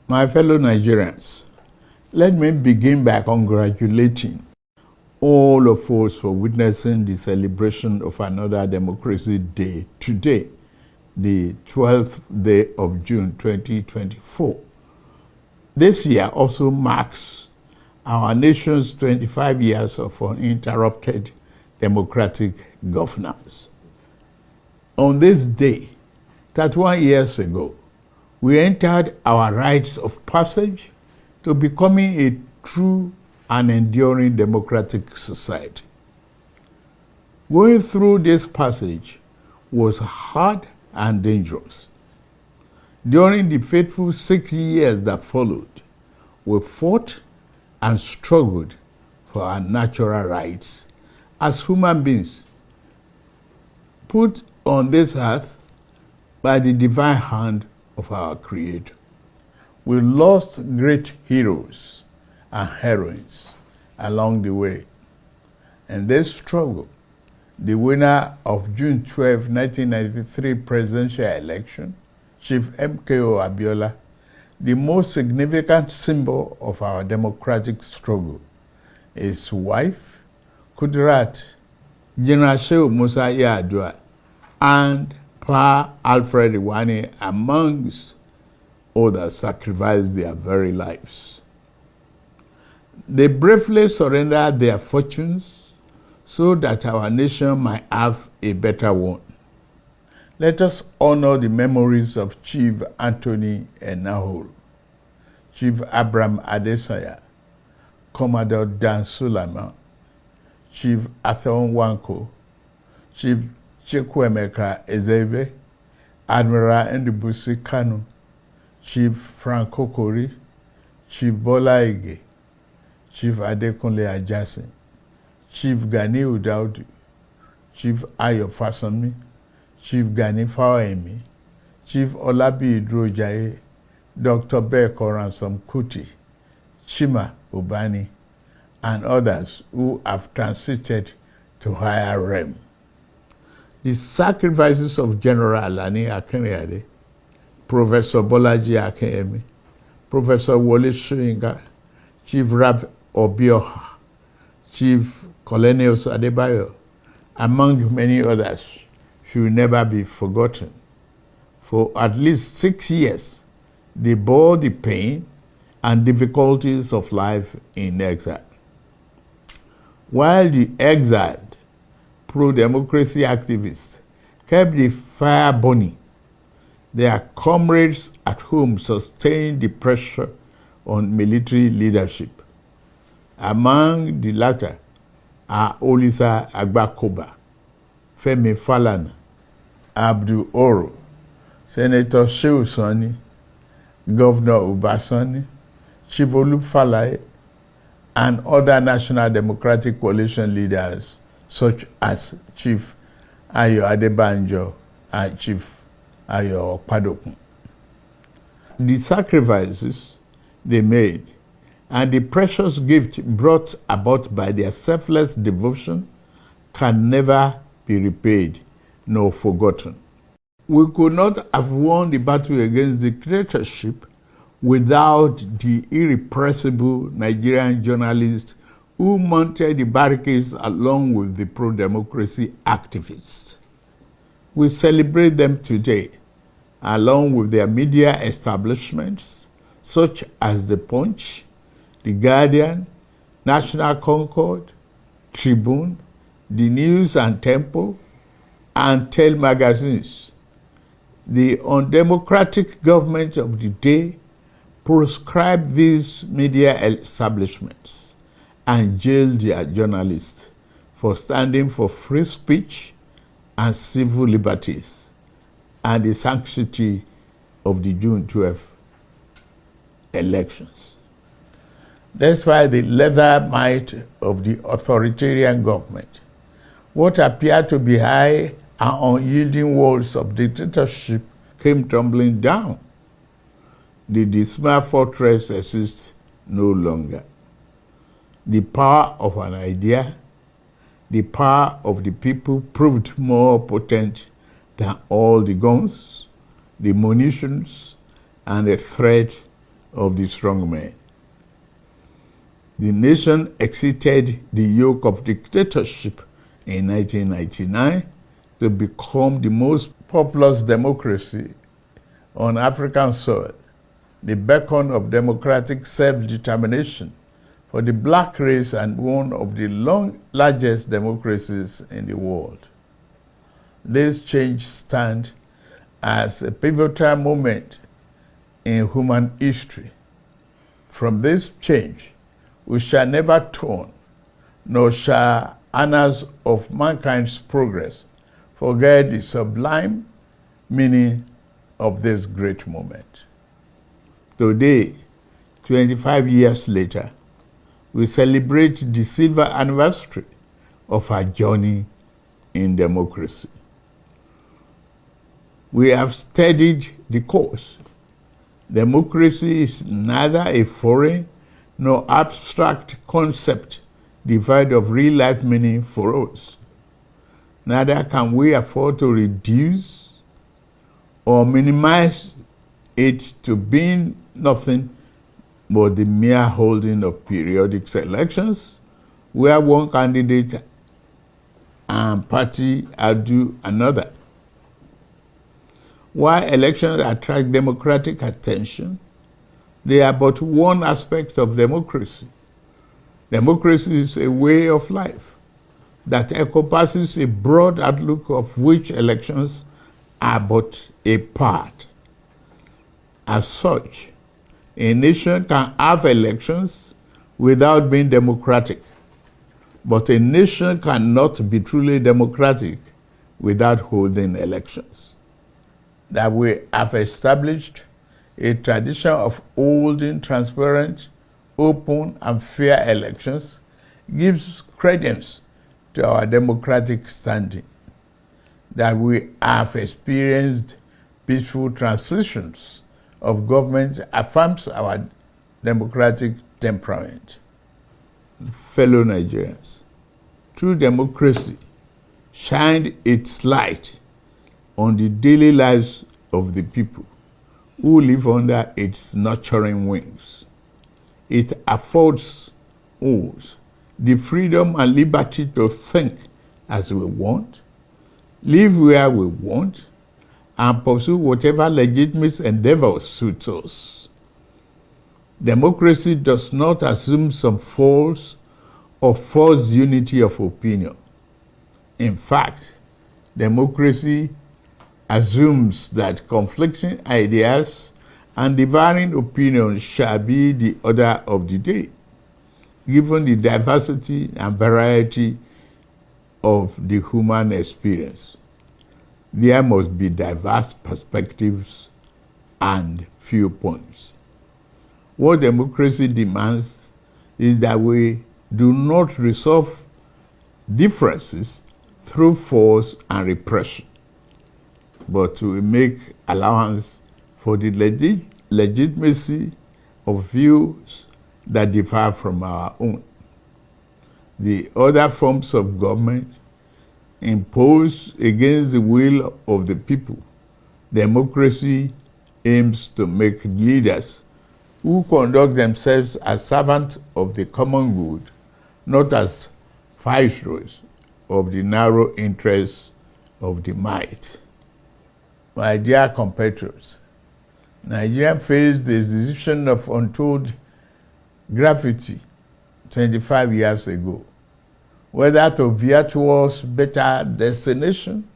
My fellow Nigerians, let me begin by congratulating all of us for witnessing the celebration of another Democracy Day today, the 12th day of June 2024. This year also marks our nation's 25 years of uninterrupted democratic governance. On this day, 31 years ago, we entered our rites of passage to becoming a true and enduring democratic society. Going through this passage was hard and dangerous. During the fateful 6 years that followed, we fought and struggled for our natural rights as human beings, put on this earth by the divine hand of our Creator. We lost great heroes and heroines along the way. In this struggle, the winner of June 12, 1993 presidential election, Chief MKO Abiola, the most significant symbol of our democratic struggle, his wife, Kudirat, General Shehu Musa Yar'Adua, and Pa Alfred Iwani, amongst others, sacrificed their very lives. They bravely surrendered their fortunes so that our nation might have a better one. Let us honor the memories of Chief Anthony Enahoro, Chief Abraham Adesanya, Commodore Dan Sulaiman, Chief Athon Wanko, Chief Chukwuemeka Ezeibe, Admiral Ndibusi Kanu, Chief Frank Kokori, Chief Bola Ige, Chief Adekunle Ajasin, Chief Gani Udaudu, Chief Ayo Fasanmi, Chief Gani Fawemi, Chief Olabi Idrojaye, Dr. Beko Ransom Kuti, Chima Ubani, and others who have transited to higher realm. The sacrifices of General Alani Akinriyade, Professor Bolaji Akinyemi, Professor Wole Soyinka, Chief Rab Obioha, Chief Colonels Adebayo, among many others, should never be forgotten. For at least 6 years, they bore the pain and difficulties of life in exile. While the exiled pro-democracy activists kept the fire burning, their comrades at home sustained the pressure on military leadership. Among the latter are Olisa Agbakoba, Femi Falana, Abdul Oro, Senator Shehu Sani, Governor Ubasani, Chief Olufalaye, and other National Democratic Coalition leaders such as Chief Ayo Adebanjo and Chief Ayo Okpadokun. The sacrifices they made and the precious gift brought about by their selfless devotion can never be repaid nor forgotten. We could not have won the battle against dictatorship without the irrepressible Nigerian journalists who mounted the barricades along with the pro-democracy activists. We celebrate them today, along with their media establishments, such as The Punch, The Guardian, National Concord, Tribune, The News and Tempo, and Tel magazines. The undemocratic government of the day proscribed these media establishments and jailed their journalists for standing for free speech and civil liberties and the sanctity of the June 12 elections. Despite the leather might of the authoritarian government, what appeared to be high and unyielding walls of dictatorship came tumbling down. The dismal fortress exists no longer. The power of an idea, the power of the people proved more potent than all the guns, the munitions, and the threat of the strong men. The nation exited the yoke of dictatorship in 1999 to become the most populous democracy on African soil, the beacon of democratic self-determination for the black race and one of the largest democracies in the world. This change stands as a pivotal moment in human history. From this change, we shall never turn, nor shall annals of mankind's progress forget the sublime meaning of this great moment. Today, 25 years later, we celebrate the silver anniversary of our journey in democracy. We have studied the course. Democracy is neither a foreign nor abstract concept devoid of real-life meaning for us. Neither can we afford to reduce or minimize it to being nothing but the mere holding of periodic elections where one candidate and party outdo another. While elections attract democratic attention, they are but one aspect of democracy. Democracy is a way of life that encompasses a broad outlook of which elections are but a part. As such, a nation can have elections without being democratic, but a nation cannot be truly democratic without holding elections. That we have established a tradition of holding transparent, open, and fair elections gives credence to our democratic standing. That we have experienced peaceful transitions of government affirms our democratic temperament. Fellow Nigerians, true democracy shined its light on the daily lives of the people who live under its nurturing wings. It affords us the freedom and liberty to think as we want, live where we want, and pursue whatever legitimate endeavors suit us. Democracy does not assume some false or false unity of opinion. In fact, democracy assumes that conflicting ideas and differing opinions shall be the order of the day, given the diversity and variety of the human experience. There must be diverse perspectives and viewpoints. What democracy demands is that we do not resolve differences through force and repression, but to make allowance for the legitimacy of views that differ from our own. The other forms of government imposed against the will of the people. Democracy aims to make leaders who conduct themselves as servants of the common good, not as viceroys of the narrow interests of the might. My dear compatriots, Nigeria faced the decision of untold gravity 25 years ago, whether to veer towards better destination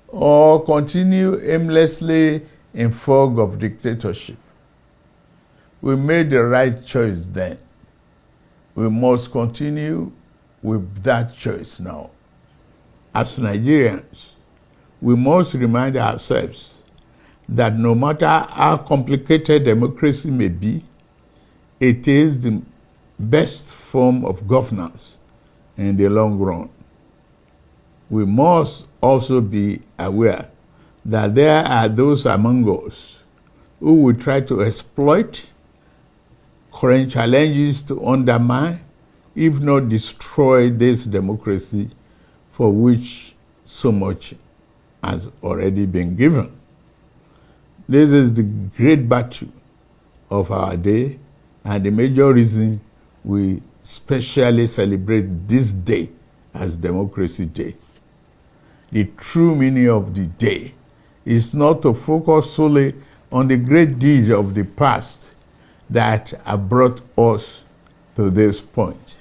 or continue aimlessly in fog of dictatorship. We made the right choice then. We must continue with that choice now. As Nigerians, we must remind ourselves that no matter how complicated democracy may be, it is the best form of governance in the long run. We must also be aware that there are those among us who will try to exploit current challenges to undermine, if not destroy, this democracy for which so much has already been given. This is the great battle of our day and the major reason we specially celebrate this day as Democracy Day. The true meaning of the day is not to focus solely on the great deeds of the past that have brought us to this point.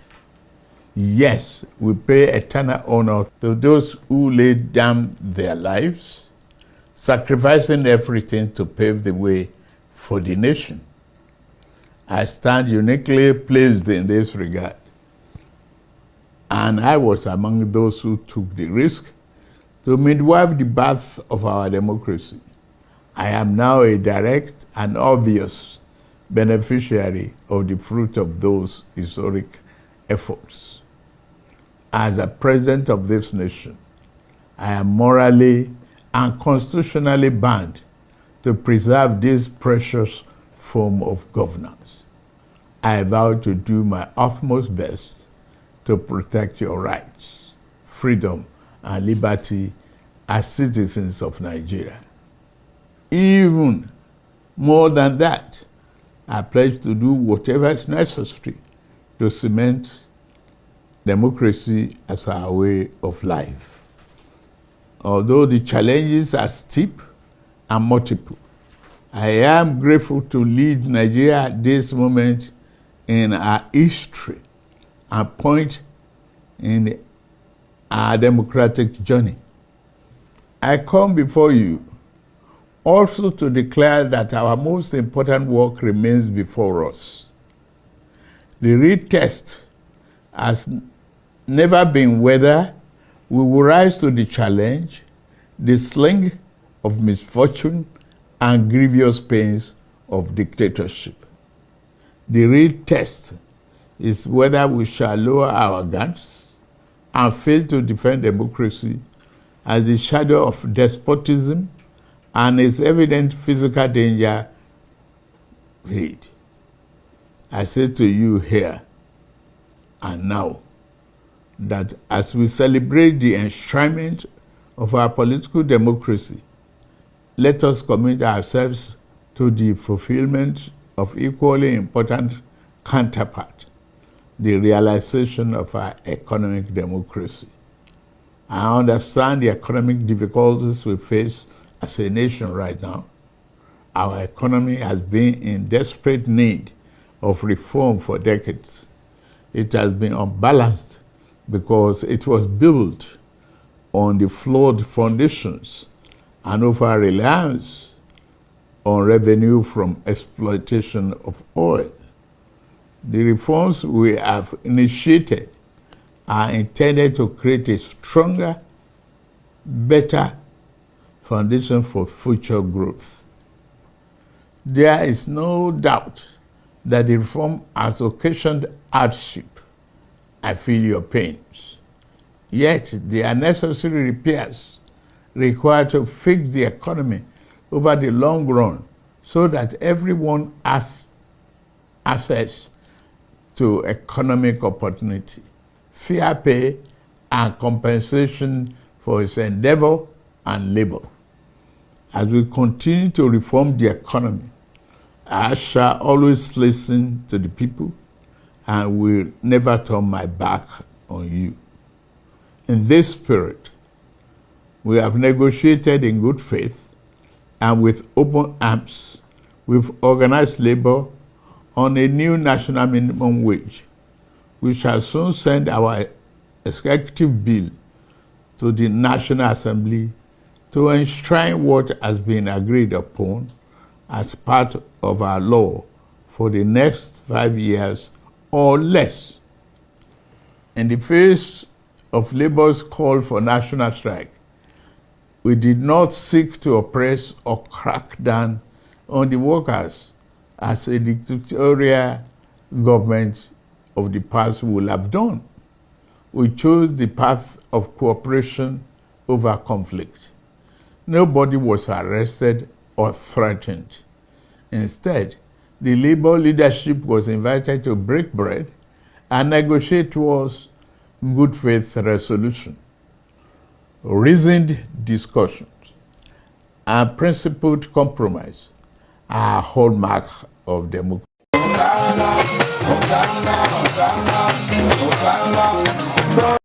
Yes, we pay eternal honor to those who laid down their lives, sacrificing everything to pave the way for the nation. I stand uniquely placed in this regard, and I was among those who took the risk to midwife the birth of our democracy. I am now a direct and obvious beneficiary of the fruit of those historic efforts. As a president of this nation, I am morally and constitutionally bound to preserve this precious form of governance. I vow to do my utmost best to protect your rights, freedom, and liberty as citizens of Nigeria. Even more than that, I pledge to do whatever is necessary to cement democracy as our way of life. Although the challenges are steep and multiple, I am grateful to lead Nigeria at this moment in our history and point in our democratic journey. I come before you also to declare that our most important work remains before us. The real test has never been whether we will rise to the challenge, the sling of misfortune and grievous pains of dictatorship. The real test is whether we shall lower our guards and fail to defend democracy as the shadow of despotism and its evident physical danger fade. I say to you here and now that as we celebrate the enshrinement of our political democracy, let us commit ourselves to the fulfillment of equally important counterpart, the realization of our economic democracy. I understand the economic difficulties we face as a nation right now. Our economy has been in desperate need of reform for decades. It has been unbalanced because it was built on the flawed foundations and over-reliance on revenue from exploitation of oil. The reforms we have initiated are intended to create a stronger, better foundation for future growth. There is no doubt that the reform has occasioned hardship. I feel your pains. Yet, there are necessary repairs required to fix the economy over the long run so that everyone has access to economic opportunity, fair pay, and compensation for his endeavor and labor. As we continue to reform the economy, I shall always listen to the people and will never turn my back on you. In this spirit, we have negotiated in good faith and with open arms with organized labor on a new national minimum wage. We shall soon send our executive bill to the National Assembly to enshrine what has been agreed upon as part of our law for the next 5 years or less. In the face of labor's call for national strike, we did not seek to oppress or crack down on the workers as a dictatorial government of the past would have done. We chose the path of cooperation over conflict. Nobody was arrested or threatened. Instead, the labor leadership was invited to break bread and negotiate towards good faith resolution. Reasoned discussion and principled compromise are a hallmark of democracy.